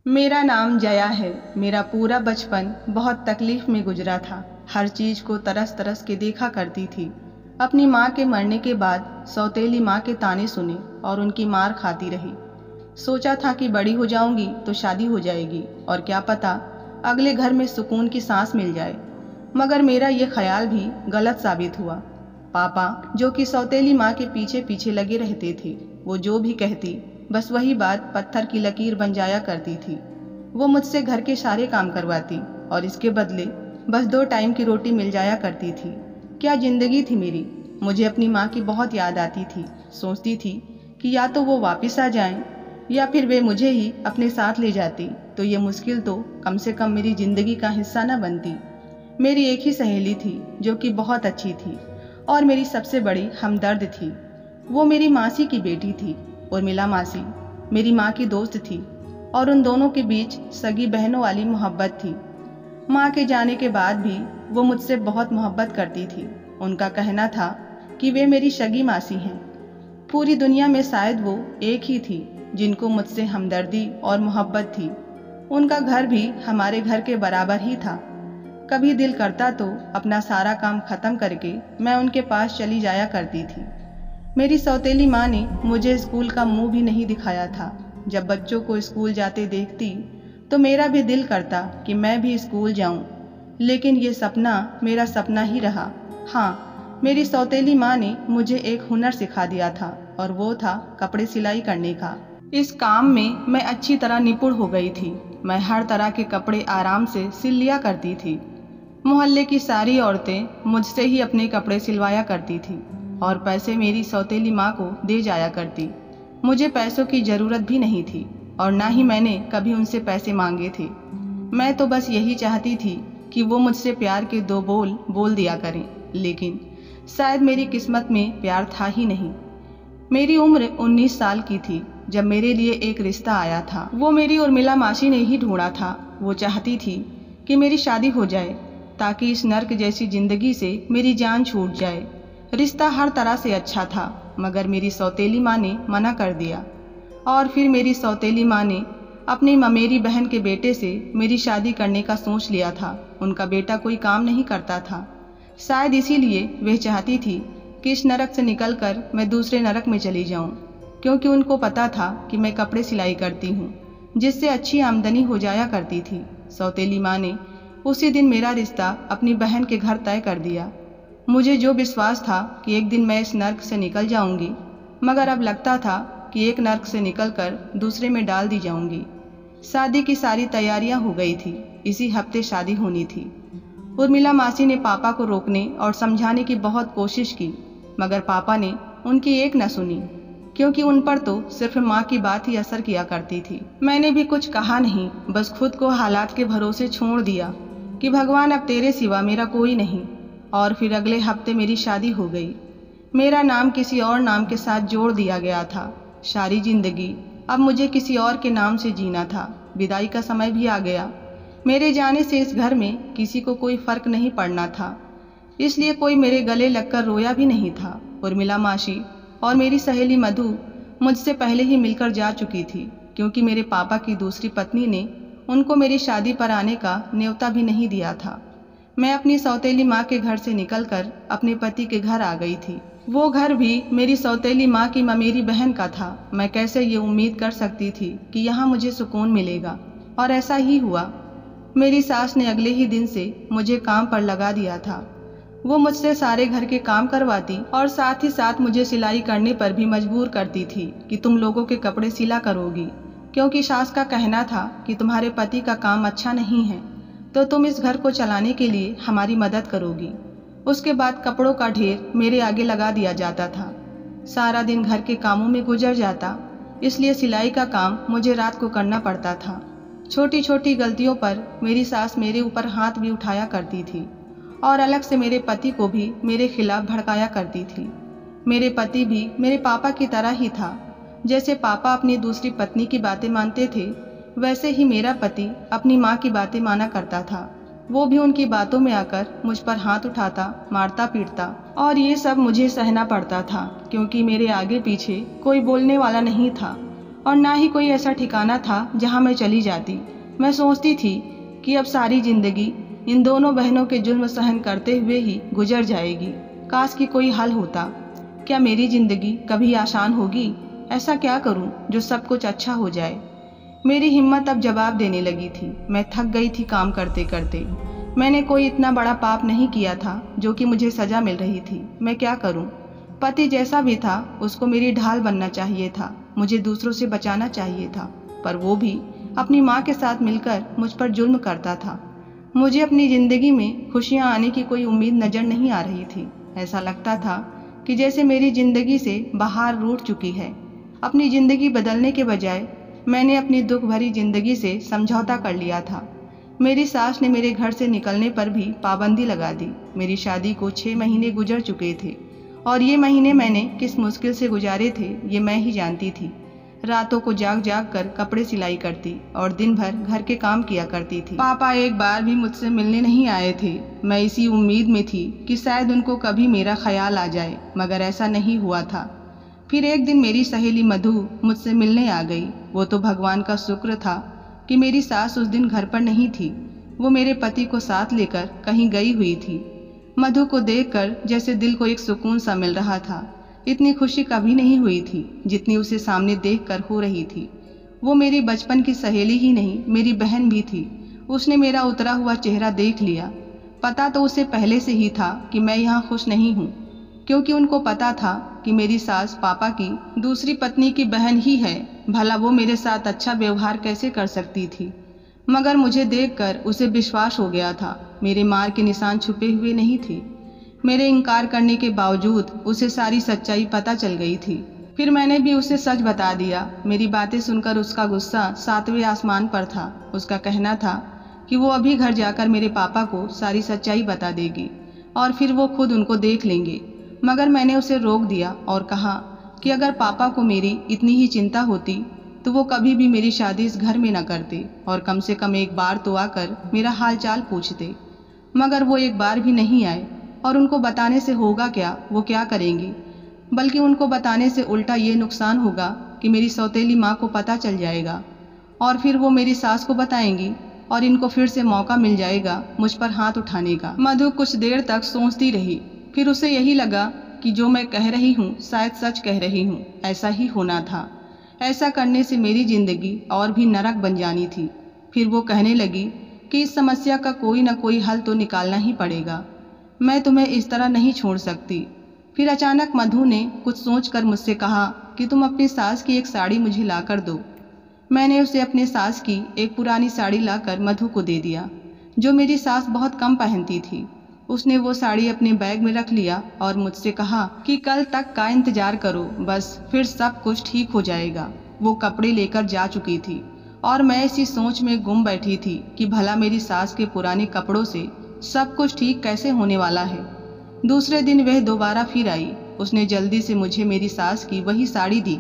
मेरा नाम जया है। मेरा पूरा बचपन बहुत तकलीफ में गुजरा था। हर चीज़ को तरस तरस के देखा करती थी। अपनी माँ के मरने के बाद सौतेली माँ के ताने सुने और उनकी मार खाती रही। सोचा था कि बड़ी हो जाऊंगी तो शादी हो जाएगी और क्या पता अगले घर में सुकून की सांस मिल जाए। मगर मेरा ये ख्याल भी गलत साबित हुआ। पापा, जो कि सौतेली माँ के पीछे पीछे लगे रहते थे, वो जो भी कहती बस वही बात पत्थर की लकीर बन जाया करती थी। वो मुझसे घर के सारे काम करवाती और इसके बदले बस 2 टाइम की रोटी मिल जाया करती थी। क्या जिंदगी थी मेरी। मुझे अपनी माँ की बहुत याद आती थी। सोचती थी कि या तो वो वापस आ जाएं या फिर वे मुझे ही अपने साथ ले जाती तो ये मुश्किल तो कम से कम मेरी जिंदगी का हिस्सा न बनती। मेरी एक ही सहेली थी जो कि बहुत अच्छी थी और मेरी सबसे बड़ी हमदर्द थी। वो मेरी मासी की बेटी थी। उर्मिला मासी मेरी माँ की दोस्त थी और उन दोनों के बीच सगी बहनों वाली मोहब्बत थी। माँ के जाने के बाद भी वो मुझसे बहुत मोहब्बत करती थी। उनका कहना था कि वे मेरी सगी मासी हैं। पूरी दुनिया में शायद वो एक ही थी जिनको मुझसे हमदर्दी और मोहब्बत थी। उनका घर भी हमारे घर के बराबर ही था। कभी दिल करता तो अपना सारा काम खत्म करके मैं उनके पास चली जाया करती थी। मेरी सौतेली माँ ने मुझे स्कूल का मुंह भी नहीं दिखाया था। जब बच्चों को स्कूल जाते देखती तो मेरा भी दिल करता कि मैं भी स्कूल जाऊं, लेकिन ये सपना मेरा सपना ही रहा। हाँ, मेरी सौतेली माँ ने मुझे एक हुनर सिखा दिया था और वो था कपड़े सिलाई करने का। इस काम में मैं अच्छी तरह निपुण हो गई थी। मैं हर तरह के कपड़े आराम से सिल लिया करती थी। मोहल्ले की सारी औरतें मुझसे ही अपने कपड़े सिलवाया करती थी और पैसे मेरी सौतेली माँ को दे जाया करती। मुझे पैसों की ज़रूरत भी नहीं थी और ना ही मैंने कभी उनसे पैसे मांगे थे। मैं तो बस यही चाहती थी कि वो मुझसे प्यार के 2 बोल बोल दिया करें, लेकिन शायद मेरी किस्मत में प्यार था ही नहीं। मेरी उम्र 19 साल की थी जब मेरे लिए एक रिश्ता आया था। वो मेरी उर्मिला मासी ने ही ढूंढा था। वो चाहती थी कि मेरी शादी हो जाए ताकि इस नर्क जैसी जिंदगी से मेरी जान छूट जाए। रिश्ता हर तरह से अच्छा था, मगर मेरी सौतेली माँ ने मना कर दिया। और फिर मेरी सौतेली माँ ने अपनी ममेरी बहन के बेटे से मेरी शादी करने का सोच लिया था। उनका बेटा कोई काम नहीं करता था। शायद इसीलिए वह चाहती थी कि इस नरक से निकलकर मैं दूसरे नरक में चली जाऊं, क्योंकि उनको पता था कि मैं कपड़े सिलाई करती हूँ, जिससे अच्छी आमदनी हो जाया करती थी। सौतेली माँ ने उसी दिन मेरा रिश्ता अपनी बहन के घर तय कर दिया। मुझे जो विश्वास था कि एक दिन मैं इस नर्क से निकल जाऊंगी, मगर अब लगता था कि एक नर्क से निकलकर दूसरे में डाल दी जाऊंगी। शादी की सारी तैयारियां हो गई थी। इसी हफ्ते शादी होनी थी। उर्मिला मासी ने पापा को रोकने और समझाने की बहुत कोशिश की, मगर पापा ने उनकी एक न सुनी, क्योंकि उन पर तो सिर्फ माँ की बात ही असर किया करती थी। मैंने भी कुछ कहा नहीं, बस खुद को हालात के भरोसे छोड़ दिया कि भगवान अब तेरे सिवा मेरा कोई नहीं। और फिर अगले हफ्ते मेरी शादी हो गई। मेरा नाम किसी और नाम के साथ जोड़ दिया गया था। सारी जिंदगी अब मुझे किसी और के नाम से जीना था। विदाई का समय भी आ गया। मेरे जाने से इस घर में किसी को कोई फर्क नहीं पड़ना था, इसलिए कोई मेरे गले लगकर रोया भी नहीं था। उर्मिला मासी और मेरी सहेली मधु मुझसे पहले ही मिलकर जा चुकी थी, क्योंकि मेरे पापा की दूसरी पत्नी ने उनको मेरी शादी पर आने का न्योता भी नहीं दिया था। मैं अपनी सौतेली माँ के घर से निकलकर अपने पति के घर आ गई थी। वो घर भी मेरी सौतेली माँ की ममेरी बहन का था। मैं कैसे ये उम्मीद कर सकती थी कि यहाँ मुझे सुकून मिलेगा, और ऐसा ही हुआ। मेरी सास ने अगले ही दिन से मुझे काम पर लगा दिया था। वो मुझसे सारे घर के काम करवाती और साथ ही साथ मुझे सिलाई करने पर भी मजबूर करती थी कि तुम लोगों के कपड़े सिला करोगी, क्योंकि सास का कहना था कि तुम्हारे पति का काम अच्छा नहीं है तो तुम इस घर को चलाने के लिए हमारी मदद करोगी। उसके बाद कपड़ों का ढेर मेरे आगे लगा दिया जाता था। सारा दिन घर के कामों में गुजर जाता, इसलिए सिलाई का काम मुझे रात को करना पड़ता था। छोटी छोटी गलतियों पर मेरी सास मेरे ऊपर हाथ भी उठाया करती थी और अलग से मेरे पति को भी मेरे खिलाफ भड़काया करती थी। मेरे पति भी मेरे पापा की तरह ही था। जैसे पापा अपनी दूसरी पत्नी की बातें मानते थे, वैसे ही मेरा पति अपनी माँ की बातें माना करता था। वो भी उनकी बातों में आकर मुझ पर हाथ उठाता, मारता पीटता, और ये सब मुझे सहना पड़ता था, क्योंकि मेरे आगे पीछे कोई बोलने वाला नहीं था। और ना ही कोई ऐसा ठिकाना था जहाँ मैं चली जाती। मैं सोचती थी कि अब सारी जिंदगी इन दोनों बहनों के जुल्म सहन करते हुए ही गुजर जाएगी। काश कि कोई हल होता। क्या मेरी जिंदगी कभी आसान होगी? ऐसा क्या करूं जो सब कुछ अच्छा हो जाए? मेरी हिम्मत अब जवाब देने लगी थी। मैं थक गई थी काम करते करते। मैंने कोई इतना बड़ा पाप नहीं किया था जो कि मुझे सजा मिल रही थी। मैं क्या करूं? पति जैसा भी था उसको मेरी ढाल बनना चाहिए था, मुझे दूसरों से बचाना चाहिए था, पर वो भी अपनी माँ के साथ मिलकर मुझ पर जुल्म करता था। मुझे अपनी जिंदगी में खुशियाँ आने की कोई उम्मीद नजर नहीं आ रही थी। ऐसा लगता था कि जैसे मेरी जिंदगी से बहार रूठ चुकी है। अपनी जिंदगी बदलने के बजाय मैंने अपनी दुख भरी जिंदगी से समझौता कर लिया था। मेरी सास ने मेरे घर से निकलने पर भी पाबंदी लगा दी। मेरी शादी को 6 महीने गुजर चुके थे और ये महीने मैंने किस मुश्किल से गुजारे थे ये मैं ही जानती थी। रातों को जाग जाग कर कपड़े सिलाई करती और दिन भर घर के काम किया करती थी। पापा एक बार भी मुझसे मिलने नहीं आए थे। मैं इसी उम्मीद में थी कि शायद उनको कभी मेरा ख्याल आ जाए, मगर ऐसा नहीं हुआ था। फिर एक दिन मेरी सहेली मधु मुझसे मिलने आ गई। वो तो भगवान का शुक्र था कि मेरी सास उस दिन घर पर नहीं थी। वो मेरे पति को साथ लेकर कहीं गई हुई थी। मधु को देखकर जैसे दिल को एक सुकून सा मिल रहा था। इतनी खुशी कभी नहीं हुई थी जितनी उसे सामने देखकर हो रही थी। वो मेरी बचपन की सहेली ही नहीं, मेरी बहन भी थी। उसने मेरा उतरा हुआ चेहरा देख लिया। पता तो उसे पहले से ही था कि मैं यहाँ खुश नहीं हूँ, क्योंकि उनको पता था कि मेरी सास पापा की दूसरी पत्नी की बहन ही है। भला वो मेरे साथ अच्छा व्यवहार कैसे कर सकती थी? मगर मुझे देखकर उसे विश्वास हो गया था। मेरे मार के निशान छुपे हुए नहीं थे। मेरे इनकार करने के बावजूद उसे सारी सच्चाई पता चल गई थी। फिर मैंने भी उसे सच बता दिया। मेरी बातें सुनकर उसका गुस्सा 7वें आसमान पर था। उसका कहना था कि वो अभी घर जाकर मेरे पापा को सारी सच्चाई बता देगी और फिर वो खुद उनको देख लेंगे। मगर मैंने उसे रोक दिया और कहा कि अगर पापा को मेरी इतनी ही चिंता होती तो वो कभी भी मेरी शादी इस घर में न करते और कम से कम एक बार तो आकर मेरा हाल चाल पूछते। मगर वो एक बार भी नहीं आए और उनको बताने से होगा क्या? वो क्या करेंगी? बल्कि उनको बताने से उल्टा ये नुकसान होगा कि मेरी सौतेली माँ को पता चल जाएगा और फिर वो मेरी सास को बताएंगी और इनको फिर से मौका मिल जाएगा मुझ पर हाथ उठाने का। मधु कुछ देर तक सोचती रही। फिर उसे यही लगा कि जो मैं कह रही हूँ शायद सच कह रही हूँ। ऐसा ही होना था। ऐसा करने से मेरी जिंदगी और भी नरक बन जानी थी। फिर वो कहने लगी कि इस समस्या का कोई न कोई हल तो निकालना ही पड़ेगा। मैं तुम्हें इस तरह नहीं छोड़ सकती। फिर अचानक मधु ने कुछ सोचकर मुझसे कहा कि तुम अपनी सास की एक साड़ी मुझे ला कर दो। मैंने उसे अपने सास की एक पुरानी साड़ी लाकर मधु को दे दिया, जो मेरी सास बहुत कम पहनती थी। उसने वो साड़ी अपने बैग में रख लिया और मुझसे कहा कि कल तक का इंतजार करो, बस फिर सब कुछ ठीक हो जाएगा। वो कपड़े लेकर जा चुकी थी और मैं इसी सोच में गुम बैठी थी कि भला मेरी सास के पुराने कपड़ों से सब कुछ ठीक कैसे होने वाला है। दूसरे दिन वह दोबारा फिर आई। उसने जल्दी से मुझे मेरी सास की वही साड़ी दी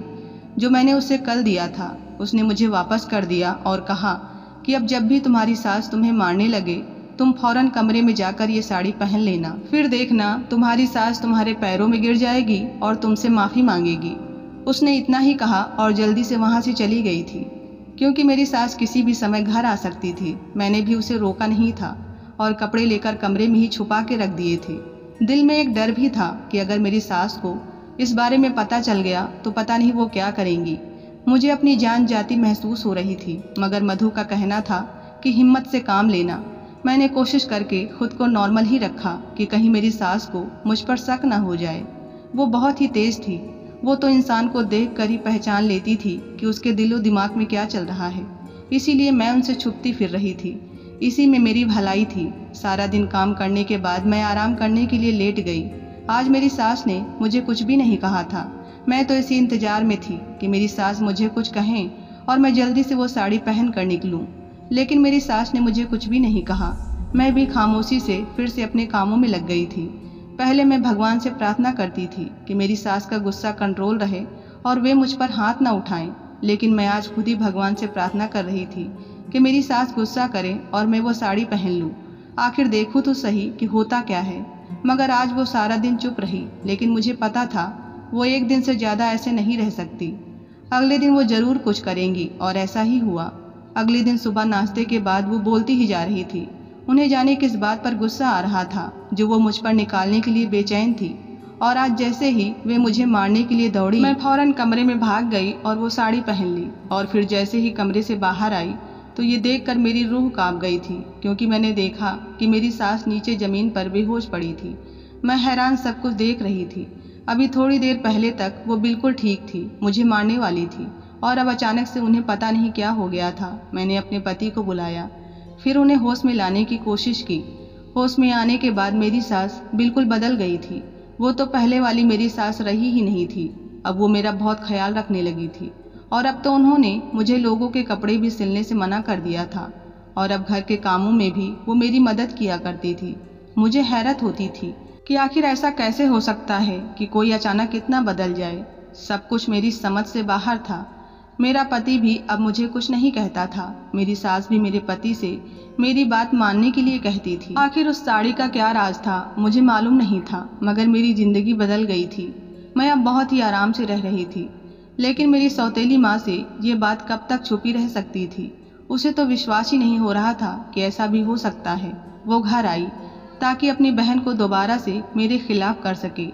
जो मैंने उसे कल दिया था। उसने मुझे वापस कर दिया और कहा कि अब जब भी तुम्हारी सास तुम्हें मारने लगे तुम फौरन कमरे में जाकर ये साड़ी पहन लेना। फिर देखना तुम्हारी सास तुम्हारे पैरों में गिर जाएगी और तुमसे माफ़ी मांगेगी। उसने इतना ही कहा और जल्दी से वहाँ से चली गई थी, क्योंकि मेरी सास किसी भी समय घर आ सकती थी। मैंने भी उसे रोका नहीं था और कपड़े लेकर कमरे में ही छुपा के रख दिए थे। दिल में एक डर भी था कि अगर मेरी सास को इस बारे में पता चल गया तो पता नहीं वो क्या करेंगी। मुझे अपनी जान जाती महसूस हो रही थी, मगर मधु का कहना था कि हिम्मत से काम लेना। मैंने कोशिश करके खुद को नॉर्मल ही रखा कि कहीं मेरी सास को मुझ पर शक न हो जाए। वो बहुत ही तेज थी। वो तो इंसान को देख कर ही पहचान लेती थी कि उसके दिलो दिमाग में क्या चल रहा है। इसीलिए मैं उनसे छुपती फिर रही थी। इसी में मेरी भलाई थी। सारा दिन काम करने के बाद मैं आराम करने के लिए लेट गई। आज मेरी सास ने मुझे कुछ भी नहीं कहा था। मैं तो इसी इंतजार में थी कि मेरी सास मुझे कुछ कहें और मैं जल्दी से वो साड़ी पहन कर निकलूं। लेकिन मेरी सास ने मुझे कुछ भी नहीं कहा। मैं भी खामोशी से फिर से अपने कामों में लग गई थी। पहले मैं भगवान से प्रार्थना करती थी कि मेरी सास का गुस्सा कंट्रोल रहे और वे मुझ पर हाथ ना उठाएं। लेकिन मैं आज खुद ही भगवान से प्रार्थना कर रही थी कि मेरी सास गुस्सा करे और मैं वो साड़ी पहन लूं। आखिर देखूं तो सही कि होता क्या है। मगर आज वो सारा दिन चुप रही, लेकिन मुझे पता था वो एक दिन से ज़्यादा ऐसे नहीं रह सकती। अगले दिन वो जरूर कुछ करेंगी, और ऐसा ही हुआ। अगले दिन सुबह नाश्ते के बाद वो बोलती ही जा रही थी। उन्हें जाने किस बात पर गुस्सा आ रहा था जो वो मुझ पर निकालने के लिए बेचैन थी। और आज जैसे ही वे मुझे मारने के लिए दौड़ी, मैं फौरन कमरे में भाग गई और वो साड़ी पहन ली। और फिर जैसे ही कमरे से बाहर आई तो ये देखकर मेरी रूह कांप गई थी, क्योंकि मैंने देखा कि मेरी सास नीचे जमीन पर बेहोश पड़ी थी। मैं हैरान सब कुछ देख रही थी। अभी थोड़ी देर पहले तक वो बिल्कुल ठीक थी, मुझे मारने वाली थी, और अब अचानक से उन्हें पता नहीं क्या हो गया था। मैंने अपने पति को बुलाया, फिर उन्हें होश में लाने की कोशिश की। होश में आने के बाद मेरी सास बिल्कुल बदल गई थी। वो तो पहले वाली मेरी सास रही ही नहीं थी। अब वो मेरा बहुत ख्याल रखने लगी थी, और अब तो उन्होंने मुझे लोगों के कपड़े भी सिलने से मना कर दिया था, और अब घर के कामों में भी वो मेरी मदद किया करती थी। मुझे हैरत होती थी कि आखिर ऐसा कैसे हो सकता है कि कोई अचानक इतना बदल जाए। सब कुछ मेरी समझ से बाहर था। मेरा पति भी अब मुझे कुछ नहीं कहता था। मेरी सास भी मेरे पति से मेरी बात मानने के लिए कहती थी। आखिर उस साड़ी का क्या राज था मुझे मालूम नहीं था, मगर मेरी जिंदगी बदल गई थी। मैं अब बहुत ही आराम से रह रही थी। लेकिन मेरी सौतेली माँ से ये बात कब तक छुपी रह सकती थी। उसे तो विश्वास ही नहीं हो रहा था कि ऐसा भी हो सकता है। वो घर आई ताकि अपनी बहन को दोबारा से मेरे खिलाफ कर सके।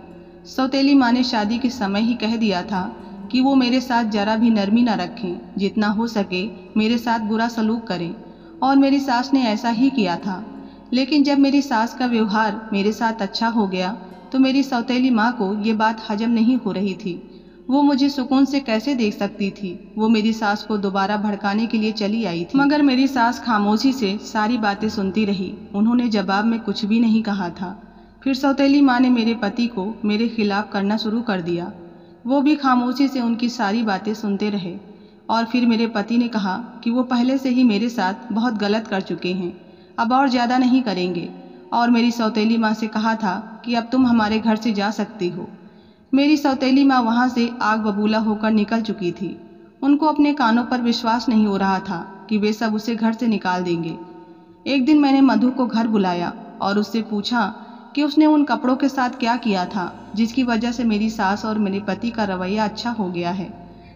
सौतेली माँ ने शादी के समय ही कह दिया था कि वो मेरे साथ जरा भी नरमी न रखें, जितना हो सके मेरे साथ बुरा सलूक करें, और मेरी सास ने ऐसा ही किया था। लेकिन जब मेरी सास का व्यवहार मेरे साथ अच्छा हो गया तो मेरी सौतेली माँ को ये बात हजम नहीं हो रही थी। वो मुझे सुकून से कैसे देख सकती थी। वो मेरी सास को दोबारा भड़काने के लिए चली आई थी, मगर मेरी सास खामोशी से सारी बातें सुनती रही। उन्होंने जवाब में कुछ भी नहीं कहा था। फिर सौतेली माँ ने मेरे पति को मेरे खिलाफ करना शुरू कर दिया। वो भी खामोशी से उनकी सारी बातें सुनते रहे। और फिर मेरे पति ने कहा कि वो पहले से ही मेरे साथ बहुत गलत कर चुके हैं, अब और ज़्यादा नहीं करेंगे। और मेरी सौतेली माँ से कहा था कि अब तुम हमारे घर से जा सकती हो। मेरी सौतेली माँ वहाँ से आग बबूला होकर निकल चुकी थी। उनको अपने कानों पर विश्वास नहीं हो रहा था कि वे सब उसे घर से निकाल देंगे। एक दिन मैंने मधु को घर बुलाया और उससे पूछा कि उसने उन कपड़ों के साथ क्या किया था जिसकी वजह से मेरी सास और मेरे पति का रवैया अच्छा हो गया है।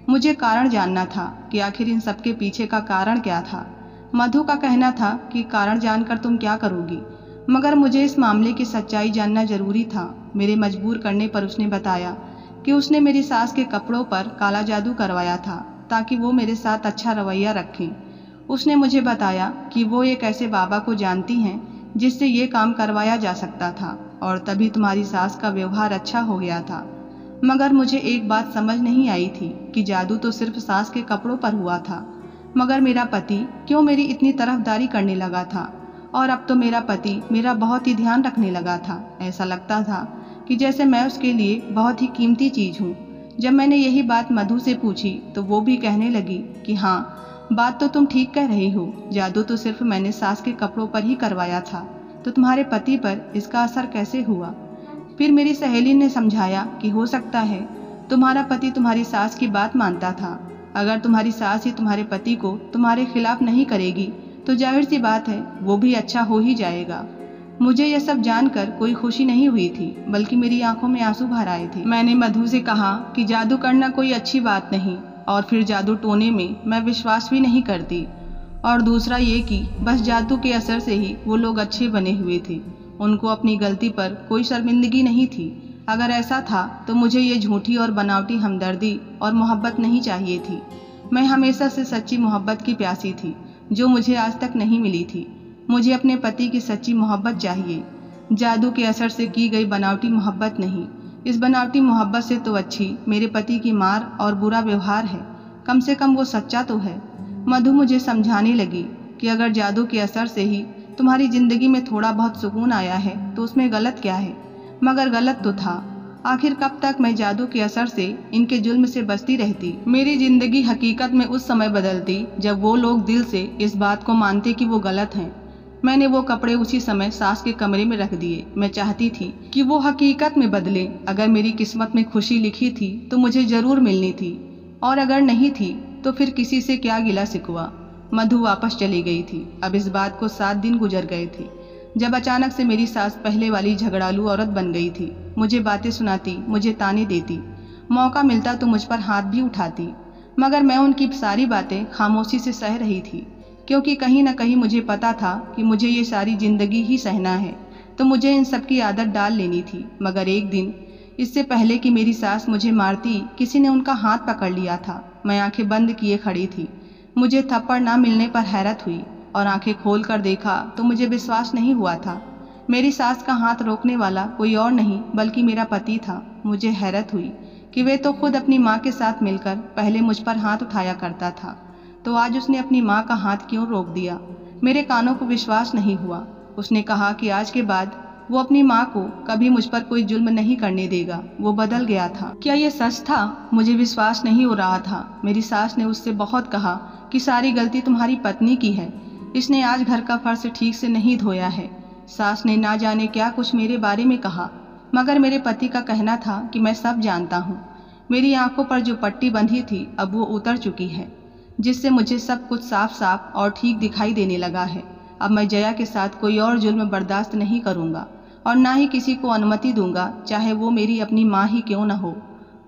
मुझे कारण जानना था कि आखिर इन सब के पीछे का कारण क्या था। मधु का कहना था कि कारण जानकर तुम क्या करोगी, मगर मुझे इस मामले की सच्चाई जानना जरूरी था। मेरे मजबूर करने पर उसने बताया कि उसने मेरी सास के कपड़ों पर काला जादू करवाया था ताकि वो मेरे साथ अच्छा रवैया रखें। उसने मुझे बताया कि वो एक ऐसे बाबा को जानती हैं जिससे ये काम करवाया जा सकता था, और तभी तुम्हारी सास का व्यवहार अच्छा हो गया था। मगर मुझे एक बात समझ नहीं आई थी कि जादू तो सिर्फ सास के कपड़ों पर हुआ था, मगर मेरा पति क्यों मेरी इतनी तरफदारी करने लगा था। और अब तो मेरा पति मेरा बहुत ही ध्यान रखने लगा था। ऐसा लगता था कि जैसे मैं उसके लिए बहुत ही कीमती चीज़ हूँ। जब मैंने यही बात मधु से पूछी तो वो भी कहने लगी कि हाँ, बात तो तुम ठीक कह रही हो, जादू तो सिर्फ मैंने सास के कपड़ों पर ही करवाया था, तो तुम्हारे पति पर इसका असर कैसे हुआ। फिर मेरी सहेली ने समझाया कि हो सकता है तुम्हारा पति तुम्हारी सास की बात मानता था। अगर तुम्हारी सास ही तुम्हारे पति को तुम्हारे खिलाफ नहीं करेगी तो जाहिर सी बात है वो भी अच्छा हो ही जाएगा। मुझे यह सब जानकर कोई खुशी नहीं हुई थी, बल्कि मेरी आंखों में आंसू भर आए थे। मैंने मधु से कहा कि जादू करना कोई अच्छी बात नहीं, और फिर जादू टोने में मैं विश्वास भी नहीं करती। और दूसरा ये कि बस जादू के असर से ही वो लोग अच्छे बने हुए थे, उनको अपनी गलती पर कोई शर्मिंदगी नहीं थी। अगर ऐसा था तो मुझे ये झूठी और बनावटी हमदर्दी और मोहब्बत नहीं चाहिए थी। मैं हमेशा से सच्ची मोहब्बत की प्यासी थी जो मुझे आज तक नहीं मिली थी। मुझे अपने पति की सच्ची मोहब्बत चाहिए, जादू के असर से की गई बनावटी मोहब्बत नहीं। इस बनावटी मोहब्बत से तो अच्छी मेरे पति की मार और बुरा व्यवहार है। कम से कम वो सच्चा तो है। मधु मुझे समझाने लगी कि अगर जादू के असर से ही तुम्हारी जिंदगी में थोड़ा बहुत सुकून आया है तो उसमें गलत क्या है। मगर गलत तो था। आखिर कब तक मैं जादू के असर से इनके जुल्म से बचती रहती। मेरी जिंदगी हकीकत में उस समय बदलती जब वो लोग दिल से इस बात को मानते कि वो गलत हैं। मैंने वो कपड़े उसी समय सास के कमरे में रख दिए। मैं चाहती थी कि वो हकीकत में बदले। अगर मेरी किस्मत में खुशी लिखी थी तो मुझे जरूर मिलनी थी, और अगर नहीं थी तो फिर किसी से क्या गिला शिकवा। मधु वापस चली गई थी। अब इस बात को 7 दिन गुजर गए थे जब अचानक से मेरी सास पहले वाली झगड़ालू औरत बन गई थी। मुझे बातें सुनाती, मुझे ताने देती, मौका मिलता तो मुझ पर हाथ भी उठाती। मगर मैं उनकी सारी बातें खामोशी से सह रही थी, क्योंकि कहीं न कहीं मुझे पता था कि मुझे ये सारी ज़िंदगी ही सहना है, तो मुझे इन सब की आदत डाल लेनी थी। मगर एक दिन, इससे पहले कि मेरी सास मुझे मारती, किसी ने उनका हाथ पकड़ लिया था। मैं आंखें बंद किए खड़ी थी। मुझे थप्पड़ ना मिलने पर हैरत हुई और आंखें खोल कर देखा तो मुझे विश्वास नहीं हुआ था। मेरी सास का हाथ रोकने वाला कोई और नहीं बल्कि मेरा पति था। मुझे हैरत हुई कि वे तो खुद अपनी माँ के साथ मिलकर पहले मुझ पर हाथ उठाया करता था, तो आज उसने अपनी माँ का हाथ क्यों रोक दिया। मेरे कानों को विश्वास नहीं हुआ। उसने कहा कि आज के बाद वो अपनी माँ को कभी मुझ पर कोई जुल्म नहीं करने देगा। वो बदल गया था। क्या ये सच था? मुझे विश्वास नहीं हो रहा था। मेरी सास ने उससे बहुत कहा कि सारी गलती तुम्हारी पत्नी की है, इसने आज घर का फर्श ठीक से नहीं धोया है। सास ने ना जाने क्या कुछ मेरे बारे में कहा, मगर मेरे पति का कहना था कि मैं सब जानता हूँ। मेरी आंखों पर जो पट्टी बंधी थी अब वो उतर चुकी है, जिससे मुझे सब कुछ साफ साफ और ठीक दिखाई देने लगा है। अब मैं जया के साथ कोई और जुल्म बर्दाश्त नहीं करूँगा और ना ही किसी को अनुमति दूंगा, चाहे वो मेरी अपनी माँ ही क्यों न हो।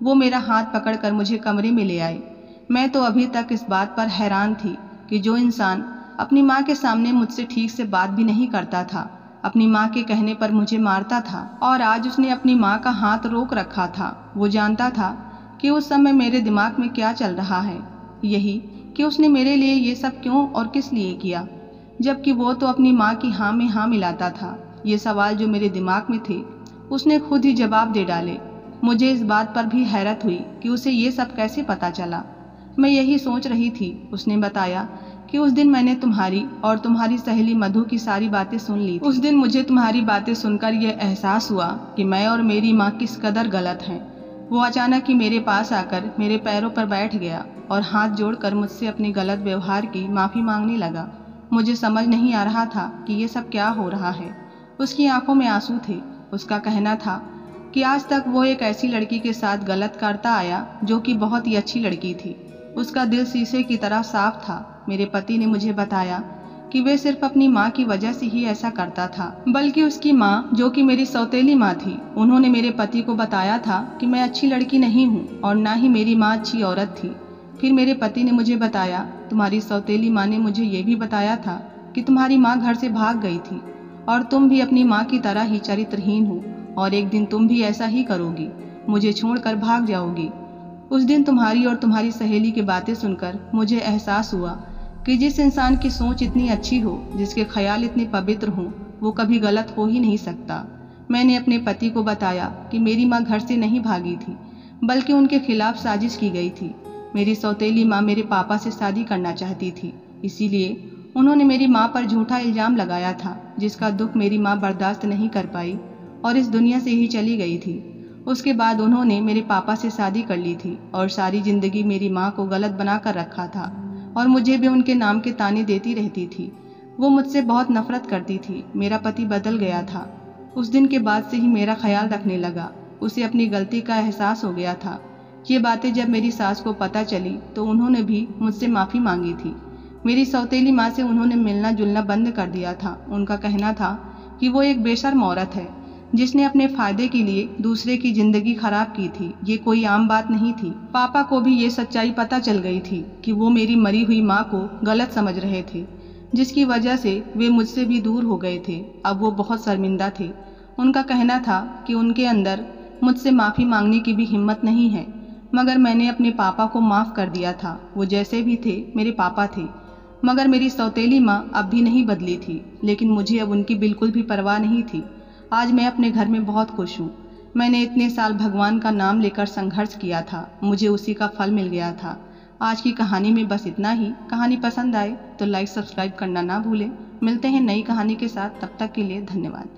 वो मेरा हाथ पकड़कर मुझे कमरे में ले आए। मैं तो अभी तक इस बात पर हैरान थी कि जो इंसान अपनी माँ के सामने मुझसे ठीक से बात भी नहीं करता था, अपनी माँ के कहने पर मुझे मारता था, और आज उसने अपनी माँ का हाथ रोक रखा था। वो जानता था कि उस समय मेरे दिमाग में क्या चल रहा है, यही कि उसने मेरे लिए ये सब क्यों और किस लिए किया, जबकि वो तो अपनी माँ की हाँ में हाँ मिलाता था। ये सवाल जो मेरे दिमाग में थे उसने खुद ही जवाब दे डाले। मुझे इस बात पर भी हैरत हुई कि उसे ये सब कैसे पता चला। मैं यही सोच रही थी। उसने बताया कि उस दिन मैंने तुम्हारी और तुम्हारी सहेली मधु की सारी बातें सुन ली थी। उस दिन मुझे तुम्हारी बातें सुनकर यह एहसास हुआ कि मैं और मेरी माँ किस कदर गलत हैं। वो अचानक ही मेरे पास आकर मेरे पैरों पर बैठ गया और हाथ जोड़कर मुझसे अपने गलत व्यवहार की माफ़ी मांगने लगा। मुझे समझ नहीं आ रहा था कि ये सब क्या हो रहा है। उसकी आंखों में आंसू थे। उसका कहना था कि आज तक वो एक ऐसी लड़की के साथ गलत करता आया जो कि बहुत ही अच्छी लड़की थी। उसका दिल शीशे की तरह साफ था। मेरे पति ने मुझे बताया कि वे सिर्फ अपनी माँ की वजह से ही ऐसा करता था, बल्कि उसकी माँ जो कि मेरी सौतेली माँ थी, उन्होंने मेरे पति को बताया था कि मैं अच्छी लड़की नहीं हूँ और ना ही मेरी माँ अच्छी औरत थी। फिर मेरे पति ने मुझे बताया, तुम्हारी सौतेली माँ ने मुझे ये भी बताया था कि तुम्हारी माँ घर से भाग गई थी और तुम भी अपनी माँ की तरह ही चरित्रहीन हो और एक दिन तुम भी ऐसा ही करोगी, मुझे छोड़कर भाग जाओगी। उस दिन तुम्हारी और तुम्हारी सहेली की बातें सुनकर मुझे एहसास हुआ कि जिस इंसान की सोच इतनी अच्छी हो, जिसके ख्याल इतने पवित्र हों, वो कभी गलत हो ही नहीं सकता। मैंने अपने पति को बताया कि मेरी माँ घर से नहीं भागी थी, बल्कि उनके खिलाफ साजिश की गई थी। मेरी सौतेली माँ मेरे पापा से शादी करना चाहती थी, इसीलिए उन्होंने मेरी माँ पर झूठा इल्ज़ाम लगाया था, जिसका दुख मेरी माँ बर्दाश्त नहीं कर पाई और इस दुनिया से ही चली गई थी। उसके बाद उन्होंने मेरे पापा से शादी कर ली थी और सारी ज़िंदगी मेरी माँ को गलत बना कर रखा था और मुझे भी उनके नाम के ताने देती रहती थी। वो मुझसे बहुत नफरत करती थी। मेरा पति बदल गया था। उस दिन के बाद से ही मेरा ख्याल रखने लगा। उसे अपनी गलती का एहसास हो गया था। ये बातें जब मेरी सास को पता चली तो उन्होंने भी मुझसे माफ़ी मांगी थी। मेरी सौतेली माँ से उन्होंने मिलना जुलना बंद कर दिया था। उनका कहना था कि वो एक बेशर्म औरत है जिसने अपने फायदे के लिए दूसरे की जिंदगी खराब की थी। ये कोई आम बात नहीं थी। पापा को भी ये सच्चाई पता चल गई थी कि वो मेरी मरी हुई माँ को गलत समझ रहे थे, जिसकी वजह से वे मुझसे भी दूर हो गए थे। अब वो बहुत शर्मिंदा थे। उनका कहना था कि उनके अंदर मुझसे माफ़ी मांगने की भी हिम्मत नहीं है, मगर मैंने अपने पापा को माफ़ कर दिया था। वो जैसे भी थे मेरे पापा थे। मगर मेरी सौतेली माँ अब भी नहीं बदली थी, लेकिन मुझे अब उनकी बिल्कुल भी परवाह नहीं थी। आज मैं अपने घर में बहुत खुश हूँ। मैंने इतने साल भगवान का नाम लेकर संघर्ष किया था, मुझे उसी का फल मिल गया था। आज की कहानी में बस इतना ही। कहानी पसंद आए तो लाइक सब्सक्राइब करना ना भूलें। मिलते हैं नई कहानी के साथ, तब तक के लिए धन्यवाद।